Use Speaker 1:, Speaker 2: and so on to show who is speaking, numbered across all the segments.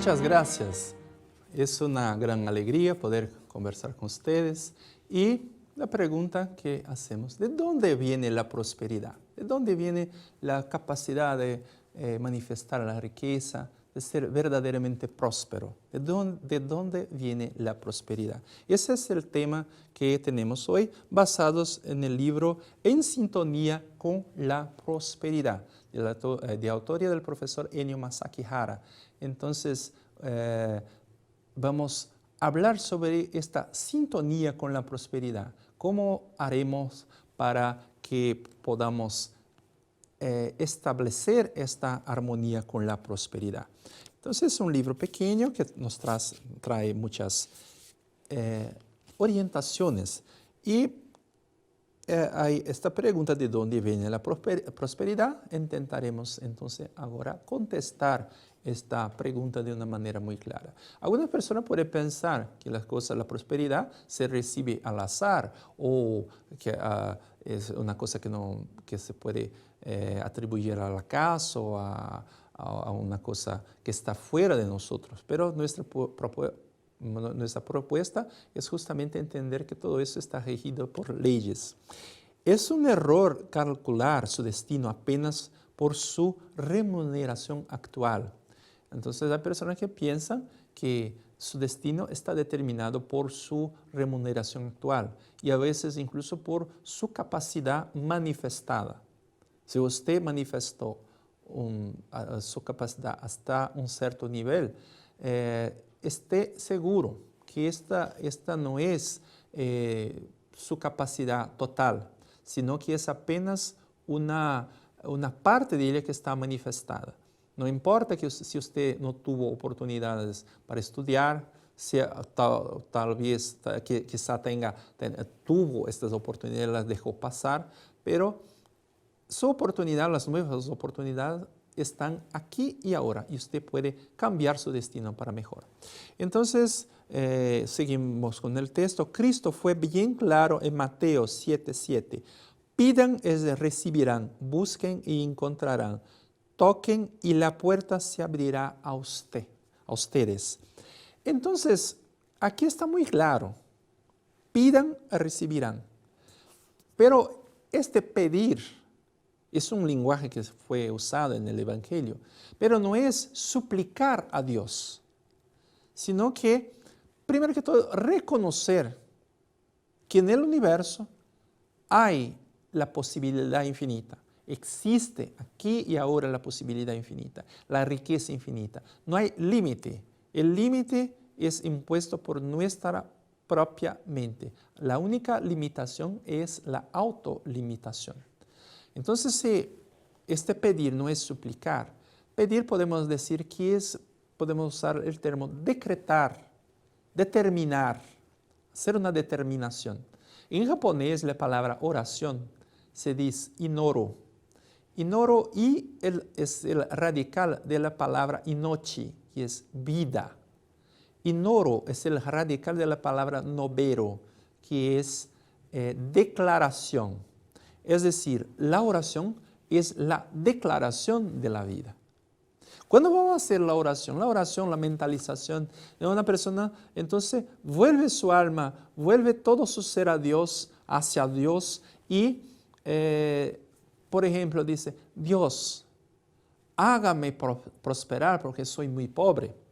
Speaker 1: Muchas gracias. Es una gran alegría poder conversar con ustedes. Y la pregunta que hacemos, ¿de dónde viene la prosperidad? ¿De dónde viene la capacidad de manifestar la riqueza, de ser verdaderamente próspero? ¿De dónde viene la prosperidad? Ese es el tema que tenemos hoy, basados en el libro En sintonía con la prosperidad, de autoría del profesor Ennio Masaaki Hara. Entonces, vamos a hablar sobre esta sintonía con la prosperidad. ¿Cómo haremos para que podamos establecer esta armonía con la prosperidad? Entonces, es un libro pequeño que nos trae muchas orientaciones. Y hay esta pregunta de dónde viene la prosperidad. Intentaremos entonces ahora contestar esta pregunta de una manera muy clara. Alguna persona puede pensar que la prosperidad se recibe al azar o que es una cosa que se puede atribuir al acaso o a una cosa que está fuera de nosotros. Pero nuestra propuesta es justamente entender que todo eso está regido por leyes. Es un error calcular su destino apenas por su remuneración actual. Entonces hay personas que piensan que su destino está determinado por su remuneración actual y a veces incluso por su capacidad manifestada. Si usted manifestó su capacidad hasta un cierto nivel, esté seguro que esta no es su capacidad total, sino que es apenas una parte de ella que está manifestada. No importa si usted no tuvo oportunidades para estudiar, si tal vez quizá tuvo estas oportunidades, las dejó pasar, pero su oportunidad, las nuevas oportunidades están aquí y ahora y usted puede cambiar su destino para mejor. Entonces, seguimos con el texto. Cristo fue bien claro en Mateo 7:7. Pidan y recibirán, busquen y encontrarán, toquen y la puerta se abrirá a ustedes. Entonces, aquí está muy claro. Pidan y recibirán. Pero este pedir es un lenguaje que fue usado en el Evangelio, pero no es suplicar a Dios, sino que, primero que todo, reconocer que en el universo hay la posibilidad infinita. Existe aquí y ahora la posibilidad infinita, la riqueza infinita. No hay límite. El límite es impuesto por nuestra propia mente. La única limitación es la autolimitación. Entonces, si este pedir no es suplicar, pedir podemos decir que podemos usar el término decretar, determinar, hacer una determinación. En japonés la palabra oración se dice inoro. Inoro es el radical de la palabra inochi, que es vida. Inoro es el radical de la palabra nobero, que es declaración. Es decir, la oración es la declaración de la vida. ¿Cuándo vamos a hacer la oración? La mentalización de una persona, entonces vuelve su alma, vuelve todo su ser a Dios, hacia Dios y, por ejemplo, dice, Dios, hágame prosperar porque soy muy pobre.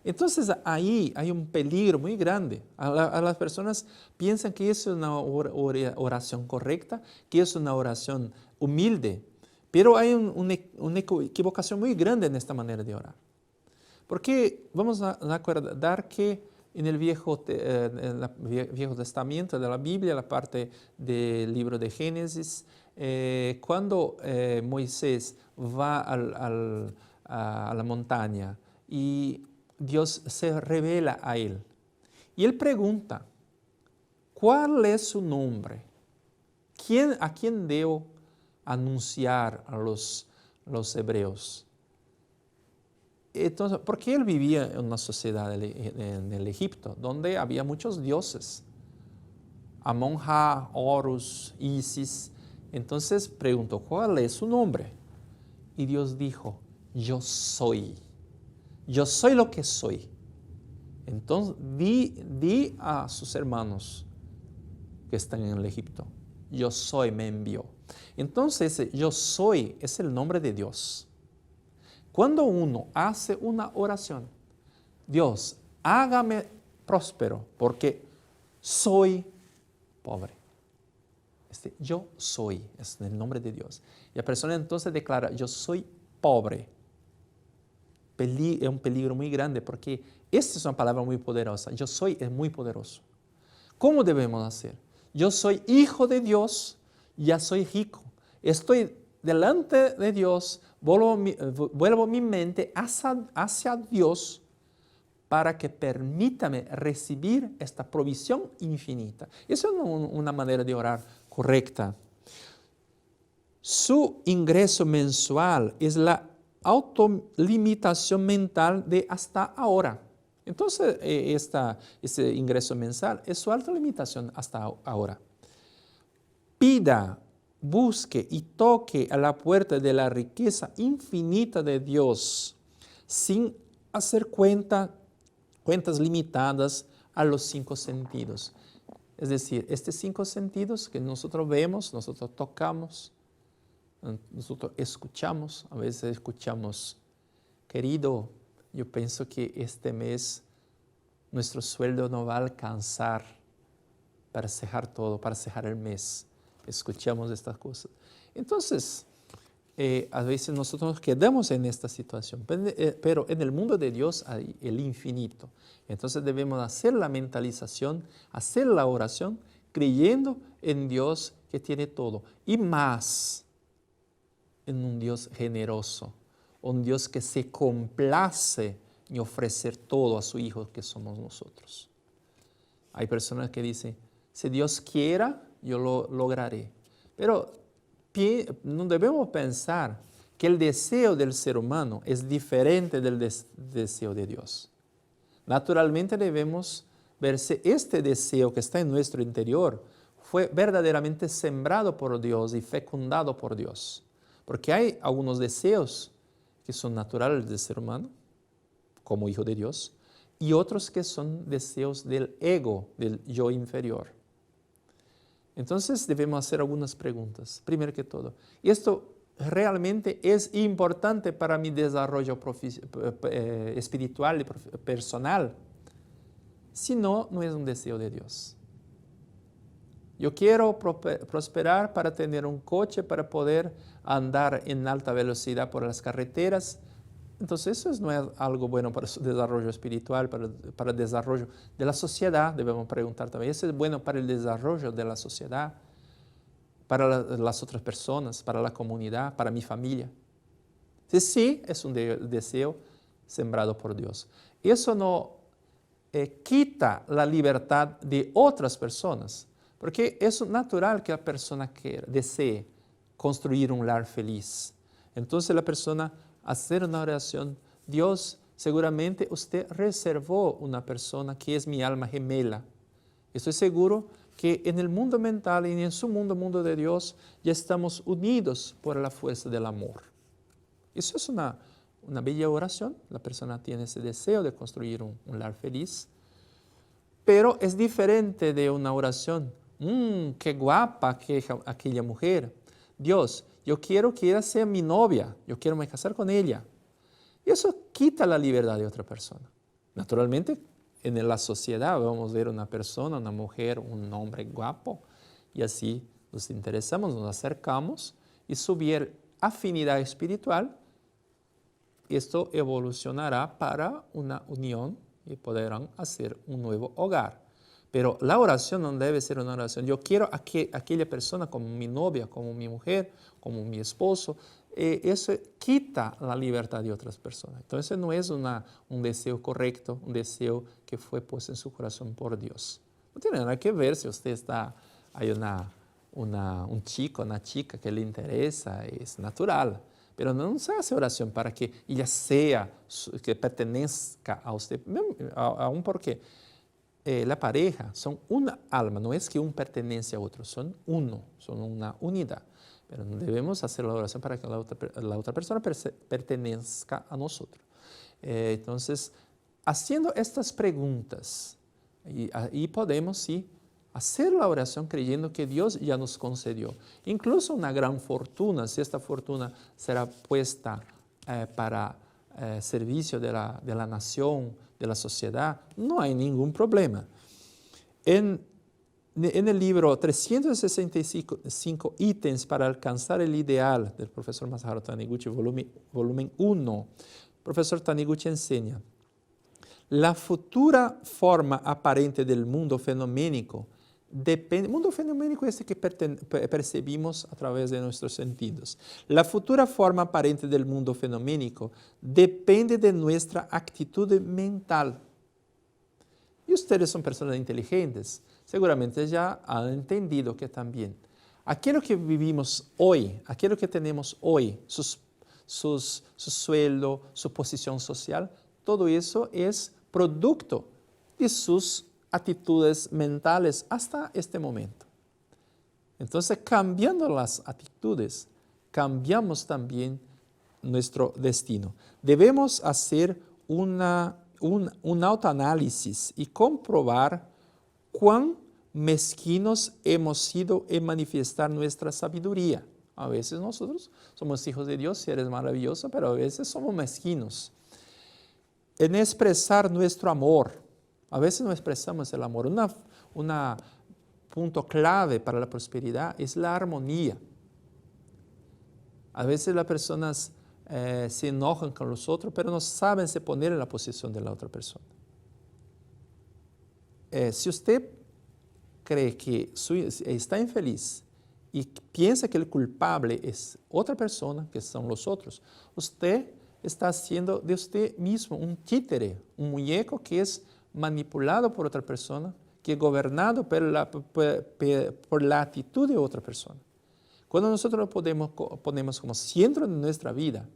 Speaker 1: Entonces ahí hay un peligro muy grande. A las personas piensan que es una oración correcta, que es una oración humilde, pero hay una equivocación muy grande en esta manera de orar. Porque vamos a recordar que en el Viejo Testamento de la Biblia, la parte del libro de Génesis, cuando Moisés va a la montaña y Dios se revela a él. Y él pregunta, ¿cuál es su nombre? ¿A quién debo anunciar a los hebreos? Entonces, porque él vivía en una sociedad en el Egipto, donde había muchos dioses. Amon-Ra, Horus, Isis. Entonces preguntó, ¿cuál es su nombre? Y Dios dijo, yo soy. yo soy lo que soy. Entonces, di a sus hermanos que están en el Egipto, yo soy, me envió. Entonces, yo soy es el nombre de Dios. Cuando uno hace una oración, Dios, hágame próspero porque soy pobre. Yo soy, es el nombre de Dios. Y la persona entonces declara, yo soy pobre. Es un peligro muy grande porque esta es una palabra muy poderosa. Yo soy es muy poderoso. ¿Cómo debemos hacer? Yo soy hijo de Dios, ya soy rico. Estoy delante de Dios, vuelvo mi mente hacia Dios para que permítame recibir esta provisión infinita. Esa es una manera de orar correcta. Su ingreso mensual es la autolimitación mental de hasta ahora. Entonces, ese ingreso mensual es su autolimitación hasta ahora. Pida, busque y toque a la puerta de la riqueza infinita de Dios sin hacer cuentas limitadas a los 5 sentidos. Es decir, estos 5 sentidos que nosotros vemos, nosotros tocamos, nosotros escuchamos, a veces escuchamos, querido, yo pienso que este mes nuestro sueldo no va a alcanzar para cejar todo, para cejar el mes. Escuchamos estas cosas. Entonces, a veces nosotros nos quedamos en esta situación, pero en el mundo de Dios hay el infinito. Entonces debemos hacer la mentalización, hacer la oración, creyendo en Dios que tiene todo y más, en un Dios generoso, un Dios que se complace en ofrecer todo a su Hijo que somos nosotros. Hay personas que dicen, si Dios quiera, yo lo lograré. Pero no debemos pensar que el deseo del ser humano es diferente del deseo de Dios. Naturalmente debemos ver si este deseo que está en nuestro interior fue verdaderamente sembrado por Dios y fecundado por Dios. Porque hay algunos deseos que son naturales del ser humano, como hijo de Dios, y otros que son deseos del ego, del yo inferior. Entonces debemos hacer algunas preguntas. Primero que todo, ¿esto realmente es importante para mi desarrollo espiritual y personal? Si no, no es un deseo de Dios. Yo quiero prosperar para tener un coche, para poder andar en alta velocidad por las carreteras. Entonces eso no es algo bueno para su desarrollo espiritual, para el desarrollo de la sociedad, debemos preguntar también. ¿Eso es bueno para el desarrollo de la sociedad, para las otras personas, para la comunidad, para mi familia? Sí, es un deseo sembrado por Dios. Eso no quita la libertad de otras personas, porque es natural que la persona desee construir un lar feliz. Entonces la persona hacer una oración, Dios, seguramente usted reservó una persona que es mi alma gemela. Estoy seguro que en el mundo mental y en su mundo de Dios, ya estamos unidos por la fuerza del amor. Eso es una bella oración. La persona tiene ese deseo de construir un lar feliz. Pero es diferente de una oración. Qué guapa aquella mujer. Dios, yo quiero que ella sea mi novia. Yo quiero me casar con ella. Y eso quita la libertad de otra persona. Naturalmente, en la sociedad vamos a ver una persona, una mujer, un hombre guapo. Y así nos interesamos, nos acercamos y subir afinidad espiritual. Esto evolucionará para una unión y podrán hacer un nuevo hogar. Pero la oración no debe ser una oración. Yo quiero a aquella persona como mi novia, como mi mujer, como mi esposo. Eso quita la libertad de otras personas. Entonces no es un deseo correcto, un deseo que fue puesto en su corazón por Dios. No tiene nada que ver si usted hay un chico, una chica que le interesa, es natural. Pero no se hace oración para que ella sea, que pertenezca a usted, aún porque la pareja son una alma, no es que uno pertenece a otro, son uno, son una unidad. Pero no debemos hacer la oración para que la otra persona pertenezca a nosotros. Entonces, haciendo estas preguntas, y podemos, sí, hacer la oración creyendo que Dios ya nos concedió. Incluso una gran fortuna, si esta fortuna será puesta para servicio de la nación, de la sociedad, no hay ningún problema. En el libro 365 ítems para alcanzar el ideal del profesor Masaharu Taniguchi, volumen 1, el profesor Taniguchi enseña: la futura forma aparente del mundo fenoménico depende, mundo fenoménico es el que percibimos a través de nuestros sentidos. La futura forma aparente del mundo fenoménico depende de nuestra actitud mental. Y ustedes son personas inteligentes, seguramente ya han entendido que también aquello que vivimos hoy, aquello que tenemos hoy, su sueldo, su posición social, todo eso es producto de sus actitudes mentales hasta este momento. Entonces, cambiando las actitudes, cambiamos también nuestro destino. Debemos hacer un autoanálisis y comprobar cuán mezquinos hemos sido en manifestar nuestra sabiduría. A veces nosotros somos hijos de Dios, y eres maravilloso, pero a veces somos mezquinos. En expresar nuestro amor. A veces no expresamos el amor. Un punto clave para la prosperidad es la armonía. A veces las personas se enojan con los otros, pero no saben se poner en la posición de la otra persona. Si usted cree que está infeliz y piensa que el culpable es otra persona, que son los otros, usted está haciendo de usted mismo un títere, un muñeco que es manipulado por otra persona, que es gobernado por la actitud de otra persona. Cuando nosotros lo ponemos como centro de nuestra vida,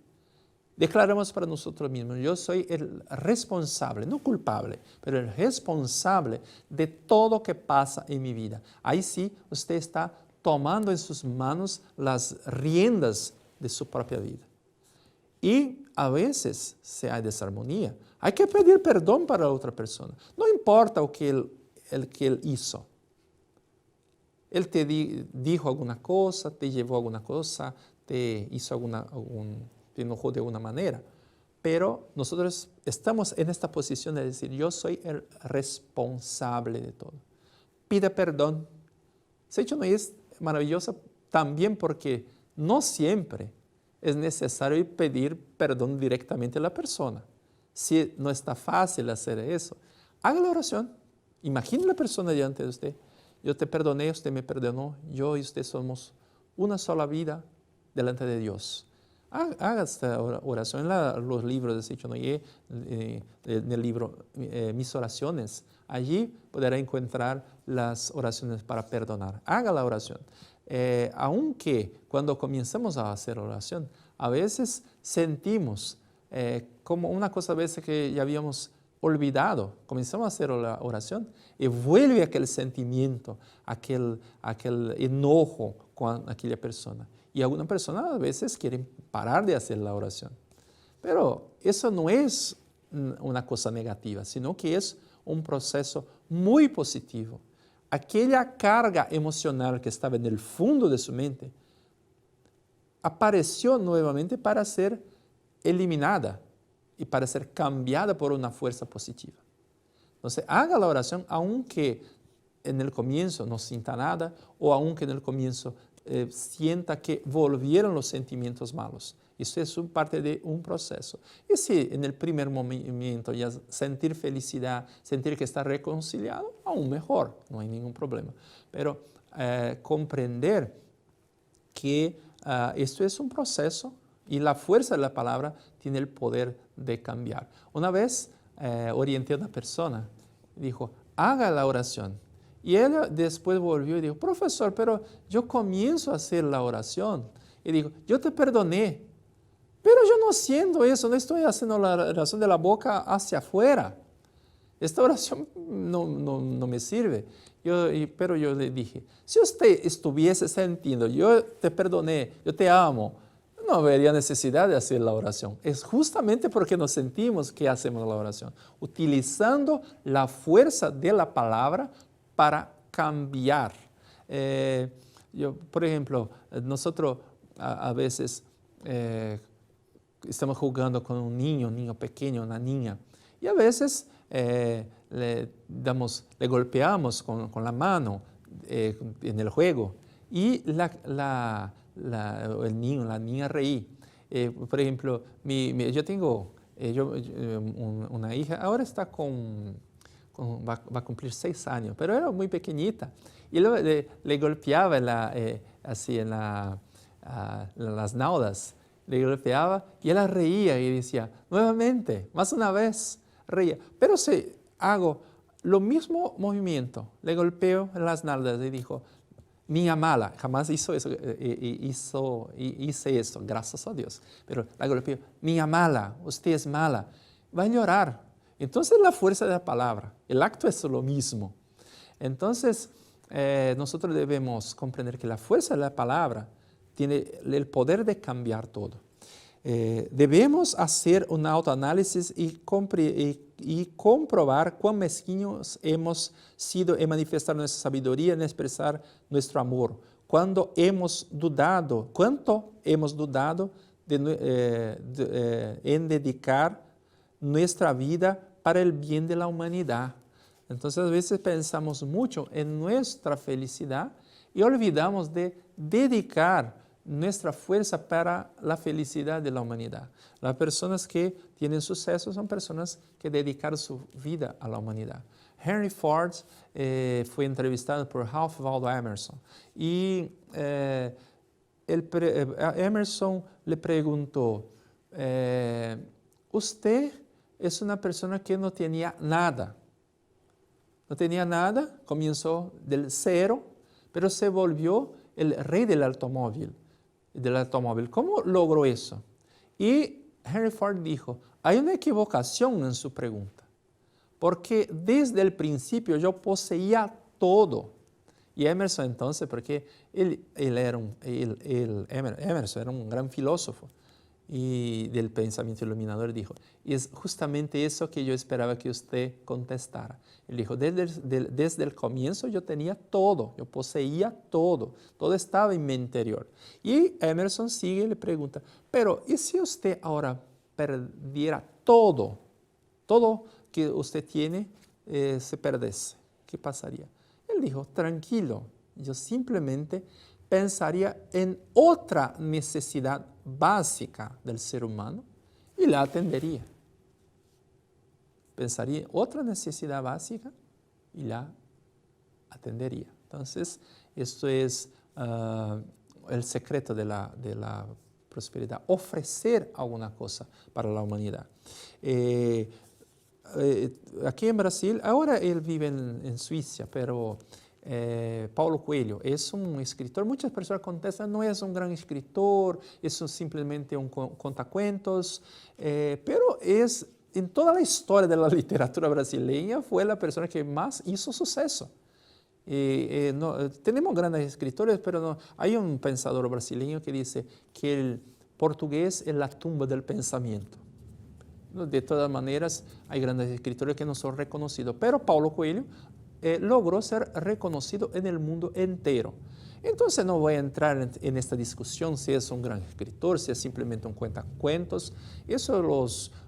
Speaker 1: declaramos para nosotros mismos: yo soy el responsable, no culpable, pero el responsable de todo lo que pasa en mi vida. Ahí sí, usted está tomando en sus manos las riendas de su propia vida. Y a veces, si hay desarmonía, hay que pedir perdón para la otra persona. No importa lo que él hizo. Él te dijo alguna cosa, te llevó alguna cosa, te hizo te enojó de alguna manera. Pero nosotros estamos en esta posición de decir: yo soy el responsable de todo. Pide perdón. Ese hecho no es maravilloso también porque no siempre es necesario pedir perdón directamente a la persona. Si no está fácil hacer eso, haga la oración. Imagine la persona delante de usted. Yo te perdoné, usted me perdonó. Yo y usted somos una sola vida delante de Dios. Haga esta oración en los libros de Seicho Noye, en el libro Mis Oraciones. Allí podrá encontrar las oraciones para perdonar. Haga la oración. Aunque cuando comenzamos a hacer oración, a veces sentimos como una cosa a veces que ya habíamos olvidado. Comenzamos a hacer la oración y vuelve aquel sentimiento, aquel enojo con aquella persona. Y algunas personas a veces quieren parar de hacer la oración. Pero eso no es una cosa negativa, sino que es un proceso muy positivo. Aquella carga emocional que estaba en el fondo de su mente apareció nuevamente para ser eliminada y para ser cambiada por una fuerza positiva. Entonces, haga la oración aunque en el comienzo no sienta nada o aunque en el comienzo sienta que volvieron los sentimientos malos. Eso es parte de un proceso. Y si en el primer momento ya sentir felicidad, sentir que está reconciliado, aún mejor, no hay ningún problema. Pero comprender que esto es un proceso y la fuerza de la palabra tiene el poder de cambiar. Una vez orienté a una persona, dijo: haga la oración. Y él después volvió y dijo: profesor, pero yo comienzo a hacer la oración. Y dijo: yo te perdoné, pero yo no siento eso, no estoy haciendo la oración de la boca hacia afuera. Esta oración no me sirve. Pero yo le dije: si usted estuviese sintiendo: yo te perdoné, yo te amo, no habría necesidad de hacer la oración. Es justamente porque nos sentimos que hacemos la oración, utilizando la fuerza de la palabra para cambiar. Por ejemplo, nosotros a veces estamos jugando con un niño pequeño, una niña, y a veces le golpeamos con la mano en el juego, y el niño, la niña reí. Por ejemplo, yo tengo una hija, ahora está va a cumplir 6 años, pero era muy pequeñita. Y luego le golpeaba así en las nalgas, le golpeaba y ella reía y decía, nuevamente, más una vez, reía. Pero si hago lo mismo movimiento, le golpeo en las nalgas y dijo, niña mala, jamás hizo eso, hice eso, gracias a Dios. Pero la golpeo, niña mala, usted es mala, va a llorar. Entonces la fuerza de la palabra, el acto es lo mismo. Entonces nosotros debemos comprender que la fuerza de la palabra tiene el poder de cambiar todo. Debemos hacer un autoanálisis y comprobar cuán mezquinos hemos sido en manifestar nuestra sabiduría, en expresar nuestro amor. Cuánto hemos dudado en dedicar nuestra vida para el bien de la humanidad. Entonces a veces pensamos mucho en nuestra felicidad y olvidamos de dedicar nuestra fuerza para la felicidad de la humanidad. Las personas que tienen suceso son personas que dedicaron su vida a la humanidad. Henry Ford fue entrevistado por Ralph Waldo Emerson y Emerson le preguntó, usted es una persona que no tenía nada. No tenía nada, comenzó del cero, pero se volvió el rey del automóvil. ¿Cómo logró eso? Y Henry Ford dijo, hay una equivocación en su pregunta, porque desde el principio yo poseía todo. Y Emerson entonces, porque Emerson era un gran filósofo y del pensamiento iluminador, dijo, y es justamente eso que yo esperaba que usted contestara. Él dijo, desde el comienzo yo tenía todo, yo poseía todo estaba en mi interior. Y Emerson sigue y le pregunta, pero ¿y si usted ahora perdiera todo que usted tiene se perdiese? ¿Qué pasaría? Él dijo, tranquilo, yo simplemente pensaría en otra necesidad básica del ser humano y la atendería. Pensaría en otra necesidad básica y la atendería. Entonces, esto es el secreto de la prosperidad, ofrecer alguna cosa para la humanidad. Aquí en Brasil, ahora él vive en Suiza, pero Paulo Coelho es un escritor, muchas personas contestan, no es un gran escritor, es simplemente un contacuentos, pero es, en toda la historia de la literatura brasileña, fue la persona que más hizo suceso. Tenemos grandes escritores, pero no, hay un pensador brasileño que dice que el portugués es la tumba del pensamiento. De todas maneras, hay grandes escritores que no son reconocidos, pero Paulo Coelho logró ser reconocido en el mundo entero. Entonces no voy a entrar en esta discusión si es un gran escritor, si es simplemente un cuentacuentos. Eso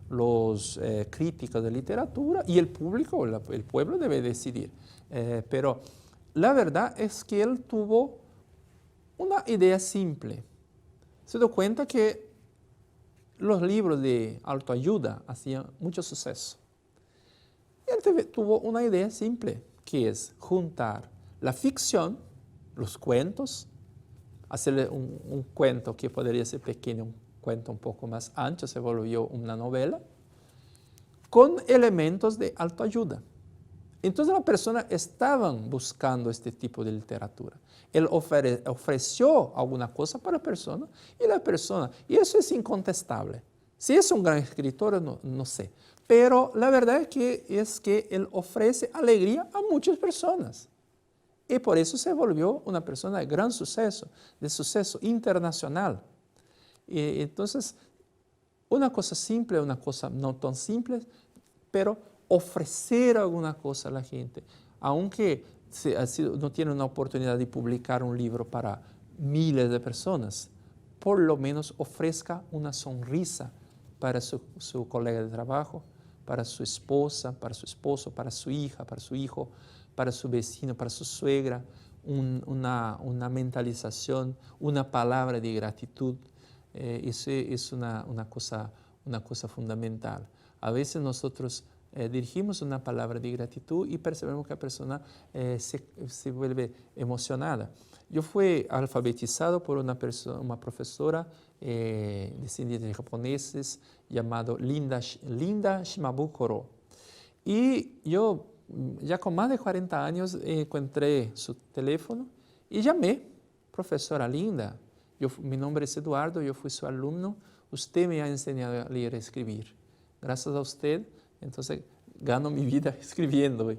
Speaker 1: los críticos de literatura y el público, el pueblo debe decidir. Pero la verdad es que él tuvo una idea simple. Se dio cuenta que los libros de autoayuda hacían mucho suceso. Y él tuvo una idea simple, que es juntar la ficción, los cuentos, hacerle un cuento que podría ser pequeño, un cuento un poco más ancho, se volvió una novela, con elementos de autoayuda. Entonces las personas estaban buscando este tipo de literatura. Él ofreció alguna cosa para la persona, y eso es incontestable. Si es un gran escritor, no sé. Pero la verdad es que él ofrece alegría a muchas personas. Y por eso se volvió una persona de gran suceso, de suceso internacional. Entonces, una cosa simple, una cosa no tan simple, pero ofrecer alguna cosa a la gente, aunque no tiene una oportunidad de publicar un libro para miles de personas, por lo menos ofrezca una sonrisa para su colega de trabajo, para su esposa, para su esposo, para su hija, para su hijo, para su vecino, para su suegra, una mentalización, una palabra de gratitud. Eso es una cosa fundamental. A veces nosotros dirigimos una palabra de gratitud y percibimos que la persona se vuelve emocionada. Yo fui alfabetizado por una profesora descendiente de japoneses llamada Linda Shimabukuro. Y yo, ya con más de 40 años, encontré su teléfono y llamé, profesora Linda, mi nombre es Eduardo, yo fui su alumno, usted me ha enseñado a leer y escribir. Gracias a usted, entonces gano mi vida escribiendo.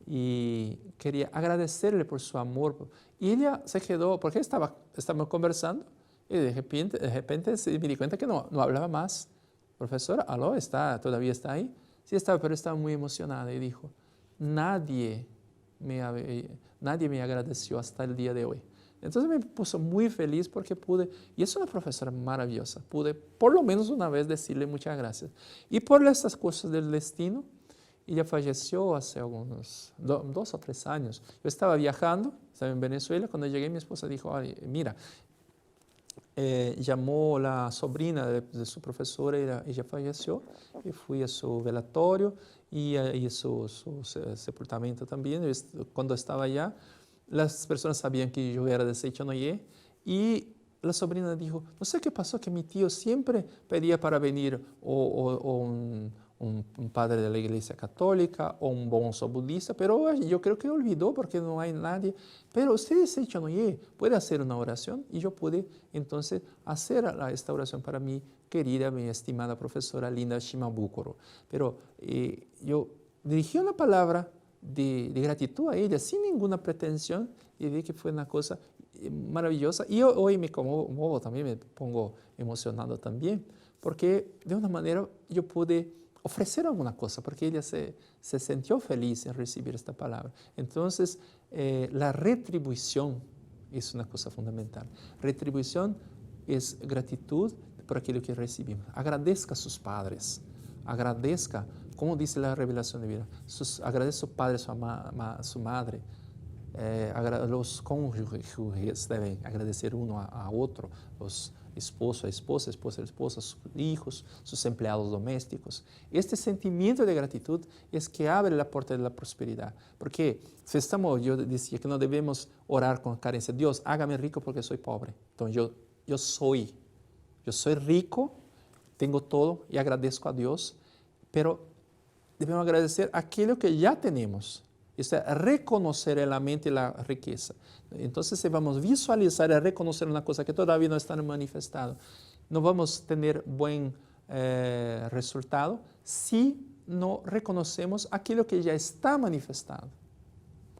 Speaker 1: Y quería agradecerle por su amor. Y ella se quedó, porque estábamos conversando, y de repente me di cuenta que no hablaba más. Profesora, ¿aló? ¿Todavía está ahí? Sí, pero estaba muy emocionada y dijo, nadie me agradeció hasta el día de hoy. Entonces me puso muy feliz porque pude, y es una profesora maravillosa, pude por lo menos una vez decirle muchas gracias. Y por estas cosas del destino, ella falleció hace algunos 2 o 3 años. Yo estaba viajando, estaba en Venezuela, cuando llegué mi esposa dijo, mira, llamó la sobrina de su profesora, ella falleció, y fui a su velatorio y su sepultamento también. Cuando estaba allá, las personas sabían que yo era de Seichonoye y la sobrina dijo, no sé qué pasó, que mi tío siempre pedía para venir o un padre de la iglesia católica o un bonzo budista, pero yo creo que olvidó porque no hay nadie. Pero usted es Seichonoye, puede hacer una oración, y yo pude entonces hacer esta oración para mi querida, mi estimada profesora Linda Shimabukuro. Pero yo dirigí una palabra de gratitud a ella, sin ninguna pretensión, y vi que fue una cosa maravillosa. Y hoy me conmuevo también, me pongo emocionado también, porque de una manera yo pude ofrecer alguna cosa, porque ella se sintió feliz en recibir esta palabra. Entonces, la retribución es una cosa fundamental. Retribución es gratitud por aquello que recibimos. Agradezca a sus padres, agradezca, como dice la revelación de vida, agradezca a su padre, a su madre. Los cónyuges deben agradecer uno a otro, los esposo a esposa, esposa a esposa, sus hijos, sus empleados domésticos. Este sentimiento de gratitud es que abre la puerta de la prosperidad. Porque yo decía que no debemos orar con carencia. Dios, hágame rico porque soy pobre. Entonces yo soy rico, tengo todo y agradezco a Dios, pero debemos agradecer aquello que ya tenemos. Esto es reconocer en la mente la riqueza. Entonces, si vamos a visualizar y reconocer una cosa que todavía no está manifestada, no vamos a tener buen resultado si no reconocemos aquello que ya está manifestado.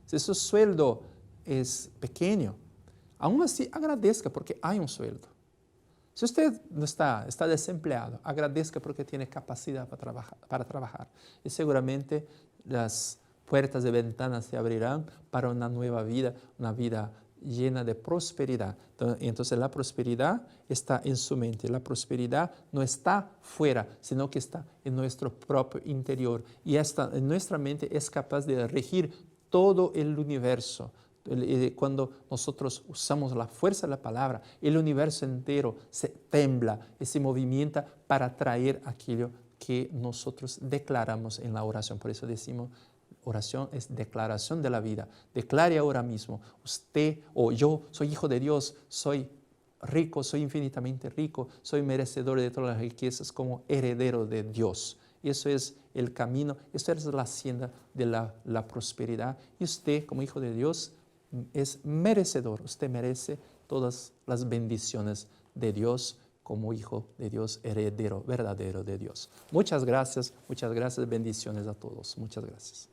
Speaker 1: Si su sueldo es pequeño, aún así agradezca porque hay un sueldo. Si usted no está desempleado, agradezca porque tiene capacidad para trabajar. Y seguramente las puertas y ventanas se abrirán para una nueva vida, una vida llena de prosperidad. Entonces la prosperidad está en su mente. La prosperidad no está fuera, sino que está en nuestro propio interior. Y en nuestra mente es capaz de regir todo el universo. Cuando nosotros usamos la fuerza de la palabra, el universo entero se tembla y se movimienta para traer aquello que nosotros declaramos en la oración. Por eso decimos, oración es declaración de la vida. Declare ahora mismo, usted o yo soy hijo de Dios, soy rico, soy infinitamente rico, soy merecedor de todas las riquezas como heredero de Dios. Y eso es el camino, eso es la hacienda de la prosperidad. Y usted, como hijo de Dios, es merecedor. Usted merece todas las bendiciones de Dios como hijo de Dios, heredero verdadero de Dios. Muchas gracias, bendiciones a todos. Muchas gracias.